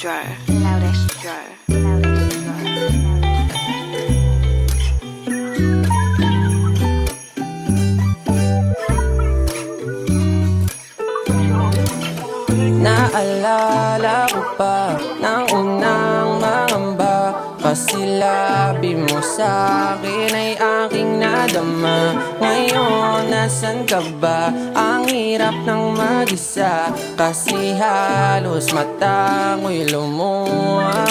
drawer. Loudest drawer. Loudest Naalala ko pa ng unang mangamba, pasilabi mo sa'kin ay aking nadama. Ngayon nasan ka ba? Ang hirap ng mag-isa, kasi halos mata ko'y lumuha.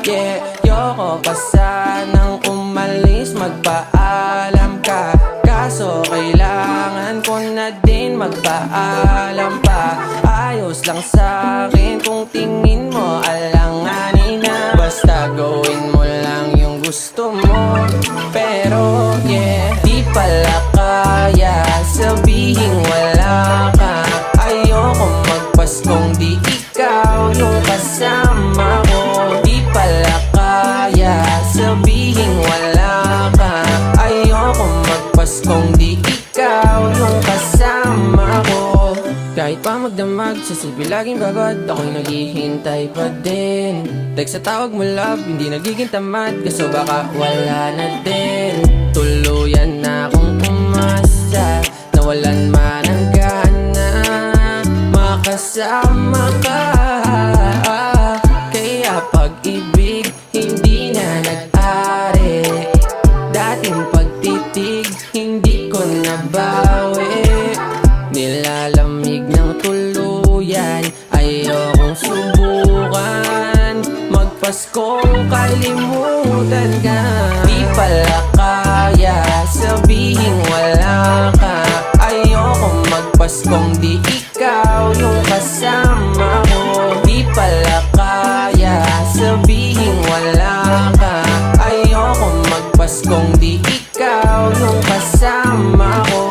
Yeah, yoko pa sanang umalis, magpaalam ka, kaso kailangan ko na din magpaalam pa. Ayos lang sa'kin kung tingin mo alanganin na, basta gawin mo lang yung gusto mo. Pero yeah, di pala kaya sabihin wala ka. Ayoko magpaskong di ikaw yung kasama ko. Di pala kaya sabihin wala ka. Ayoko magpaskong di ikaw yung kasama ko. Kahit pa magdamag, sa silbi laging babad, ako'y naghihintay pa din. Like sa tawag mo love, hindi nagiging tamad, kaso baka wala na din. Tuluyan na akong umasa, nawalan man ang gana makasama ka. Kaya pag-ibig hindi na nag-ari, dating pagtitig hindi ko nabawi. Nilalamig ng tuluyan, ayokong subukan magpaskong kalimutan ka. Di pala kaya sabihin wala ka. Ayokong magpaskong di ikaw yung kasama ko. Di pala kaya sabihin wala ka. Ayokong magpaskong di ikaw yung kasama ko.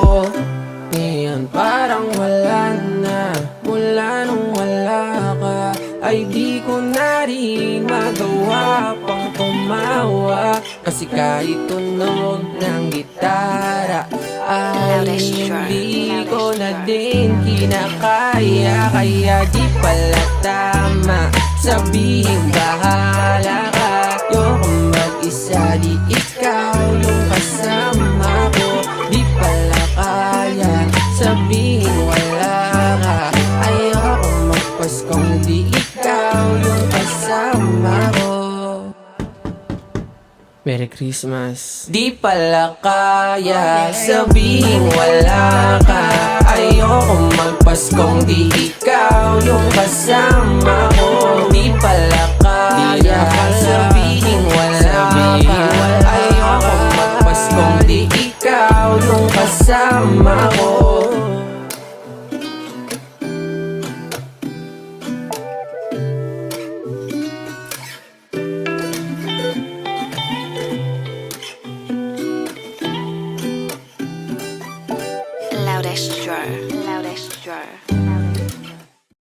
Ngayon parang wala na, mula nung wala ka, ay di ko na rin magawa pang tumawa. Kasi kahit tunog ng gitara ay hindi ko na din kinakaya. Kaya di pala tama sabihin bahala ka. Ayokong mag-isa, di ikaw yung kasama ko. Di pala kaya sabihin wala ka. Ayokong magpaskong di ikaw yung kasama ko. Merry Christmas. Di pala kaya sabihin wala ka. Ayokong magpaskong di ikaw yung kasama ko. Di pala